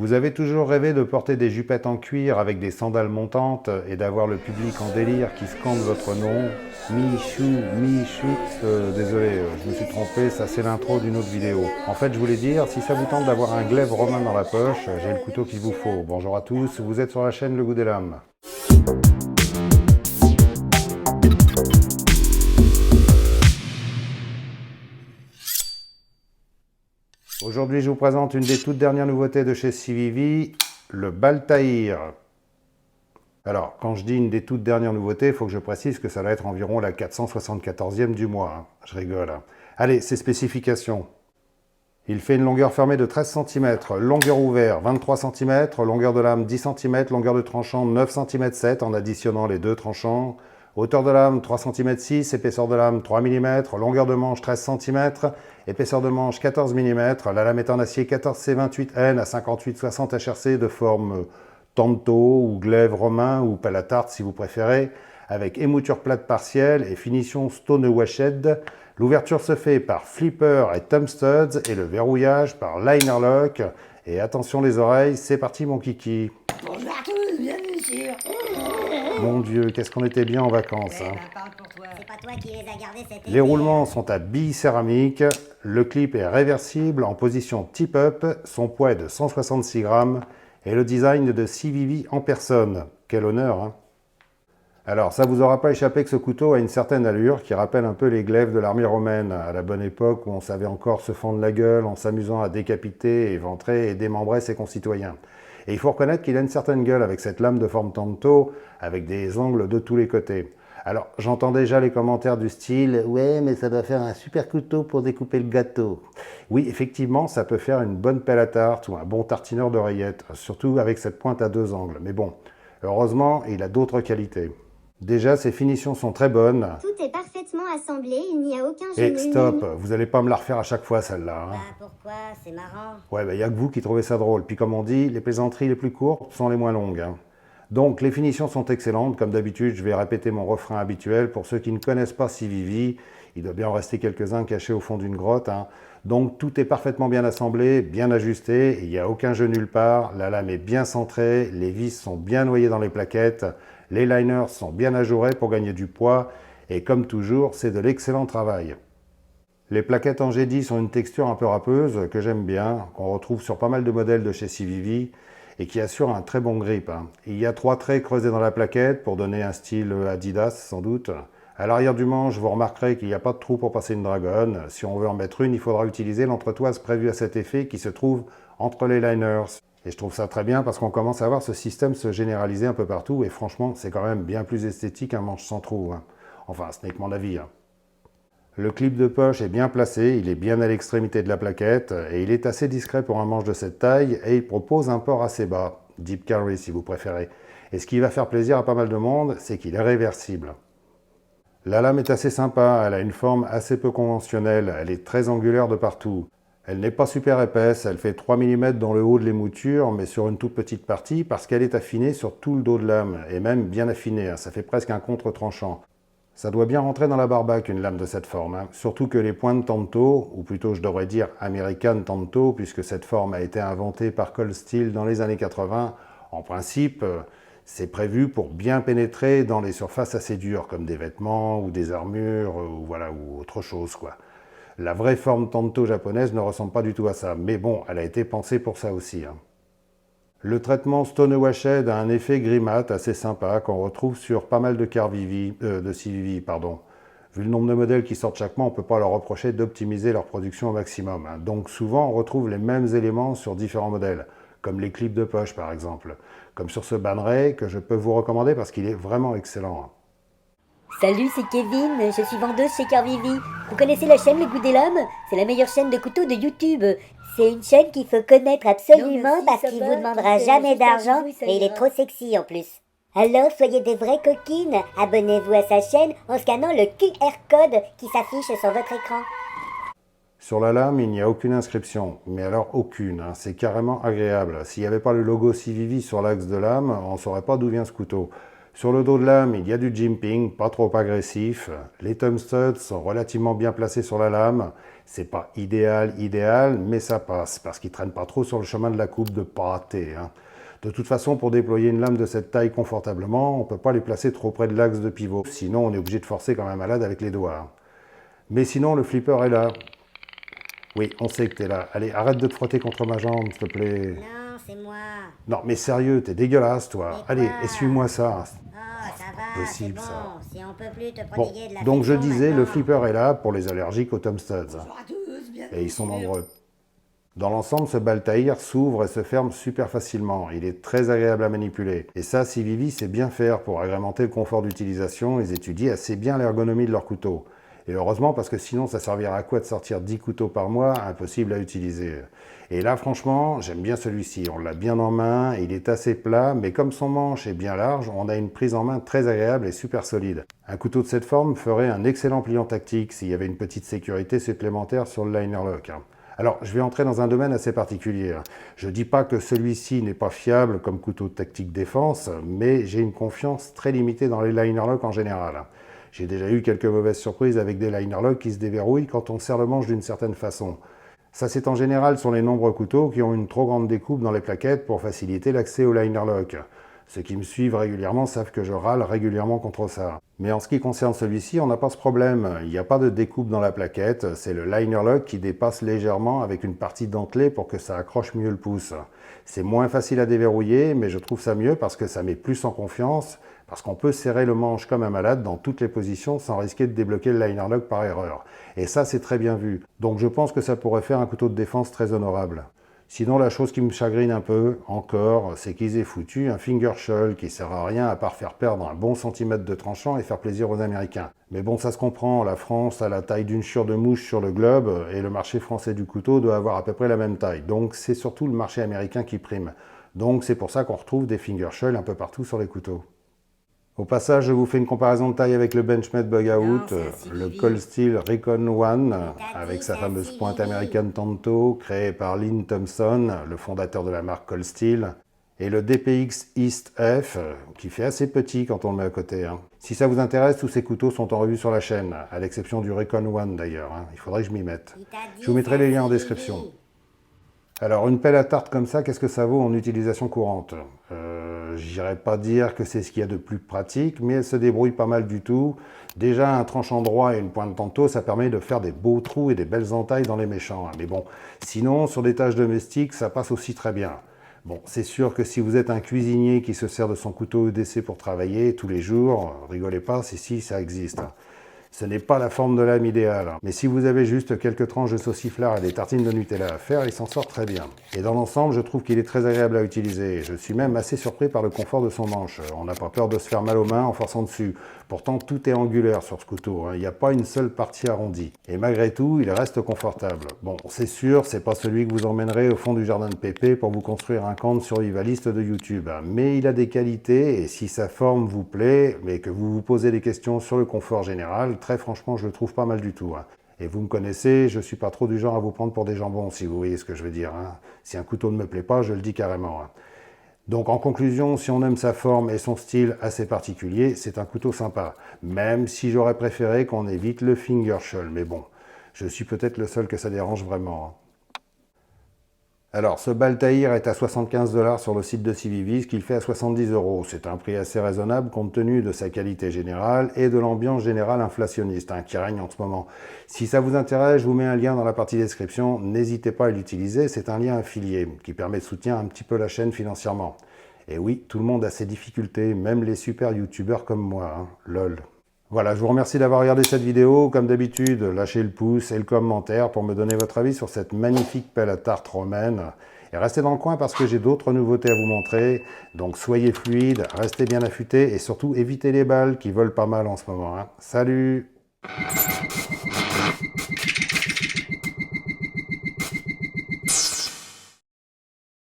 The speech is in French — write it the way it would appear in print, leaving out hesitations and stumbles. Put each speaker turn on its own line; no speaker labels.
Vous avez toujours rêvé de porter des jupettes en cuir avec des sandales montantes et d'avoir le public en délire qui scande votre nom. Michou, Michou. Désolé, je me suis trompé, ça c'est l'intro d'une autre vidéo. En fait, je voulais dire, si ça vous tente d'avoir un glaive romain dans la poche, j'ai le couteau qu'il vous faut. Bonjour à tous, vous êtes sur la chaîne Le Goût des Lames. Aujourd'hui, je vous présente une des toutes dernières nouveautés de chez CVV, le Baltahir. Alors, quand je dis une des toutes dernières nouveautés, il faut que je précise que ça va être environ la 474e du mois. Hein. Je rigole. Hein. Allez, ses spécifications. Il fait une longueur fermée de 13 cm, longueur ouverte 23 cm, longueur de lame 10 cm, longueur de tranchant 9 cm 7 en additionnant les deux tranchants. Hauteur de lame 3 cm 6, épaisseur de lame 3 mm, longueur de manche 13 cm, épaisseur de manche 14 mm, la lame est en acier 14C28N à 58-60 HRC de forme tanto ou glaive romain ou pelle à tarte si vous préférez, avec émouture plate partielle et finition stone washed. L'ouverture se fait par flipper et thumb studs et le verrouillage par liner lock. Et attention les oreilles, c'est parti mon kiki.
Bonjour à tous, bienvenue sur...
Mon Dieu, qu'est-ce qu'on était bien en vacances. Hein.
Parle pour toi. C'est pas toi qui les as gardés cet été.
Les roulements sont à billes céramiques. Le clip est réversible en position tip-up. Son poids est de 166 grammes. Et le design de CVV en personne. Quel honneur, hein. Alors, ça vous aura pas échappé que ce couteau a une certaine allure qui rappelle un peu les glaives de l'armée romaine, à la bonne époque où on savait encore se fendre la gueule en s'amusant à décapiter, éventrer et démembrer ses concitoyens. Et il faut reconnaître qu'il a une certaine gueule avec cette lame de forme tanto, avec des angles de tous les côtés. Alors, j'entends déjà les commentaires du style « Ouais, mais ça doit faire un super couteau pour découper le gâteau ». Oui, effectivement, ça peut faire une bonne pelle à tarte ou un bon tartineur d'oreillettes, surtout avec cette pointe à deux angles. Mais bon, heureusement, il a d'autres qualités. Déjà, ses finitions sont très bonnes.
Tout est parfaitement assemblé, il n'y a aucun
Et
genou.
stop, vous n'allez pas me la refaire à chaque fois celle-là. Hein.
Bah pourquoi? C'est marrant.
Ouais, il n'y a que vous qui trouvez ça drôle. Puis comme on dit, les plaisanteries les plus courtes sont les moins longues. Hein. Donc les finitions sont excellentes. Comme d'habitude, je vais répéter mon refrain habituel. Pour ceux qui ne connaissent pas CVV, il doit bien en rester quelques-uns cachés au fond d'une grotte. Hein. Donc tout est parfaitement bien assemblé, bien ajusté. Il n'y a aucun jeu nulle part. La lame est bien centrée. Les vis sont bien noyées dans les plaquettes. Les liners sont bien ajourés pour gagner du poids. Et comme toujours, c'est de l'excellent travail. Les plaquettes en G10 ont une texture un peu râpeuse que j'aime bien, qu'on retrouve sur pas mal de modèles de chez CVV et qui assure un très bon grip. Hein. Il y a 3 traits creusés dans la plaquette pour donner un style Adidas sans doute. À l'arrière du manche, vous remarquerez qu'il n'y a pas de trou pour passer une dragonne. Si on veut en mettre une, il faudra utiliser l'entretoise prévue à cet effet qui se trouve entre les liners. Et je trouve ça très bien parce qu'on commence à voir ce système se généraliser un peu partout et franchement, c'est quand même bien plus esthétique qu'un manche sans trou. Hein. Enfin, ce n'est que mon avis. Hein. Le clip de poche est bien placé, il est bien à l'extrémité de la plaquette et il est assez discret pour un manche de cette taille et il propose un port assez bas, deep carry si vous préférez. Et ce qui va faire plaisir à pas mal de monde, c'est qu'il est réversible. La lame est assez sympa, elle a une forme assez peu conventionnelle, elle est très angulaire de partout. Elle n'est pas super épaisse, elle fait 3 mm dans le haut de l'émouture, mais sur une toute petite partie parce qu'elle est affinée sur tout le dos de lame, et même bien affinée, hein, ça fait presque un contre-tranchant. Ça doit bien rentrer dans la barbaque une lame de cette forme, hein. Surtout que les pointes tanto, ou plutôt je devrais dire American tanto, puisque cette forme a été inventée par Cold Steel dans les années 80, en principe, c'est prévu pour bien pénétrer dans les surfaces assez dures, comme des vêtements ou des armures, ou voilà, ou autre chose, quoi. La vraie forme tanto japonaise ne ressemble pas du tout à ça, mais bon, elle a été pensée pour ça aussi. Hein. Le traitement Stone Washed a un effet gris mat assez sympa qu'on retrouve sur pas mal de de CVV. Vu le nombre de modèles qui sortent chaque mois, on ne peut pas leur reprocher d'optimiser leur production au maximum. Hein. Donc souvent, on retrouve les mêmes éléments sur différents modèles, comme les clips de poche par exemple, comme sur ce Banray que je peux vous recommander parce qu'il est vraiment excellent. Hein.
Salut, c'est Kevin, je suis vendeuse chez CarVivi. Vous connaissez la chaîne Le Goût des Lames? C'est la meilleure chaîne de couteaux de YouTube. C'est une chaîne qu'il faut connaître absolument parce qu'il vous demandera jamais d'argent et il est trop sexy en plus. Alors soyez des vraies coquines, abonnez-vous à sa chaîne en scannant le QR code qui s'affiche sur votre écran.
Sur la lame, il n'y a aucune inscription, mais alors aucune, hein. C'est carrément agréable. S'il n'y avait pas le logo CVV sur l'axe de lame, on ne saurait pas d'où vient ce couteau. Sur le dos de lame, il y a du jimping, pas trop agressif. Les thumb studs sont relativement bien placés sur la lame. C'est pas idéal, mais ça passe, parce qu'ils traînent pas trop sur le chemin de la coupe de pâté. De toute façon, pour déployer une lame de cette taille confortablement, on ne peut pas les placer trop près de l'axe de pivot. Sinon, on est obligé de forcer comme un malade avec les doigts. Mais sinon, le flipper est là. Oui, on sait que t'es là. Allez, arrête de te frotter contre ma jambe, s'il te plaît.
Non, c'est moi.
Non, mais sérieux, t'es dégueulasse, toi.
Mais
Allez,
quoi?
essuie-moi ça.
Oh, ça va,
possible,
c'est bon.
ça.
Si on peut plus te
Bon,
prodiguer de la
donc je
fiction
disais, le
maintenant.
flipper est là pour les allergiques aux thumb studs.
Bonjour à tous, bienvenue
Et ils sont
sur-
nombreux. Dans l'ensemble, ce Baltaïr s'ouvre et se ferme super facilement. Il est très agréable à manipuler. Et ça, Civivi sait bien faire pour agrémenter le confort d'utilisation. Ils étudient assez bien l'ergonomie de leur couteau. Et heureusement, parce que sinon, ça servira à quoi de sortir 10 couteaux par mois, impossible à utiliser. Et là, franchement, j'aime bien celui-ci. On l'a bien en main, il est assez plat, mais comme son manche est bien large, on a une prise en main très agréable et super solide. Un couteau de cette forme ferait un excellent pliant tactique s'il y avait une petite sécurité supplémentaire sur le liner lock. Alors, je vais entrer dans un domaine assez particulier. Je ne dis pas que celui-ci n'est pas fiable comme couteau de tactique défense, mais j'ai une confiance très limitée dans les liner lock en général. J'ai déjà eu quelques mauvaises surprises avec des liner lock qui se déverrouillent quand on serre le manche d'une certaine façon. Ça, c'est en général sur les nombreux couteaux qui ont une trop grande découpe dans les plaquettes pour faciliter l'accès au liner lock. Ceux qui me suivent régulièrement savent que je râle régulièrement contre ça. Mais en ce qui concerne celui-ci, on n'a pas ce problème. Il n'y a pas de découpe dans la plaquette, c'est le liner lock qui dépasse légèrement avec une partie dentelée pour que ça accroche mieux le pouce. C'est moins facile à déverrouiller, mais je trouve ça mieux parce que ça met plus en confiance, parce qu'on peut serrer le manche comme un malade dans toutes les positions sans risquer de débloquer le liner lock par erreur. Et ça, c'est très bien vu. Donc je pense que ça pourrait faire un couteau de défense très honorable. Sinon, la chose qui me chagrine un peu, encore, c'est qu'ils aient foutu un finger shell qui sert à rien à part faire perdre un bon centimètre de tranchant et faire plaisir aux Américains. Mais bon, ça se comprend, la France a la taille d'une chure de mouche sur le globe et le marché français du couteau doit avoir à peu près la même taille. Donc c'est surtout le marché américain qui prime. Donc c'est pour ça qu'on retrouve des finger shells un peu partout sur les couteaux. Au passage, je vous fais une comparaison de taille avec le Benchmade Bug-Out,
c'est un Civivi.
le Cold Steel Recon One,
t'as
avec
dit
sa
c'est un
fameuse
Civivi.
pointe américaine Tanto, créée par Lynn Thompson, le fondateur de la marque Cold Steel, et le DPX East F, qui fait assez petit quand on le met à côté. Si ça vous intéresse, tous ces couteaux sont en revue sur la chaîne, à l'exception du Recon One d'ailleurs. Il faudrait que je m'y mette.
Il t'a dit
Je vous mettrai
c'est un
les liens en
Civivi.
description. Alors, une pelle à tarte comme ça, qu'est-ce que ça vaut en utilisation courante? J'irais pas dire que c'est ce qu'il y a de plus pratique, mais elle se débrouille pas mal du tout. Déjà, un tranchant droit et une pointe Tanto, ça permet de faire des beaux trous et des belles entailles dans les méchants. Mais bon, sinon, sur des tâches domestiques, ça passe aussi très bien. Bon, c'est sûr que si vous êtes un cuisinier qui se sert de son couteau EDC pour travailler tous les jours, rigolez pas, si ça existe. Ce n'est pas la forme de lame idéale. Mais si vous avez juste quelques tranches de sauciflard et des tartines de Nutella à faire, il s'en sort très bien. Et dans l'ensemble, je trouve qu'il est très agréable à utiliser. Je suis même assez surpris par le confort de son manche. On n'a pas peur de se faire mal aux mains en forçant dessus. Pourtant, tout est angulaire sur ce couteau. Il n'y a pas une seule partie arrondie. Et malgré tout, il reste confortable. Bon, c'est sûr, c'est pas celui que vous emmènerez au fond du jardin de Pépé pour vous construire un camp de survivaliste de YouTube. Mais il a des qualités, et si sa forme vous plaît, mais que vous vous posez des questions sur le confort général, très franchement, je le trouve pas mal du tout. Et vous me connaissez, je suis pas trop du genre à vous prendre pour des jambons, si vous voyez ce que je veux dire. Si un couteau ne me plaît pas, je le dis carrément. Donc en conclusion, si on aime sa forme et son style assez particulier, c'est un couteau sympa. Même si j'aurais préféré qu'on évite le finger shell. Mais bon, je suis peut-être le seul que ça dérange vraiment. Alors, ce Baltaïr est à 75 $ sur le site de Civivi, ce qu'il fait à 70 €. C'est un prix assez raisonnable compte tenu de sa qualité générale et de l'ambiance générale inflationniste qui règne en ce moment. Si ça vous intéresse, je vous mets un lien dans la partie description. N'hésitez pas à l'utiliser, c'est un lien affilié qui permet de soutenir un petit peu la chaîne financièrement. Et oui, tout le monde a ses difficultés, même les super youtubeurs comme moi, lol. Voilà, je vous remercie d'avoir regardé cette vidéo. Comme d'habitude, lâchez le pouce et le commentaire pour me donner votre avis sur cette magnifique pelle à tarte romaine. Et restez dans le coin parce que j'ai d'autres nouveautés à vous montrer. Donc soyez fluides, restez bien affûtés et surtout évitez les balles qui volent pas mal en ce moment. Salut!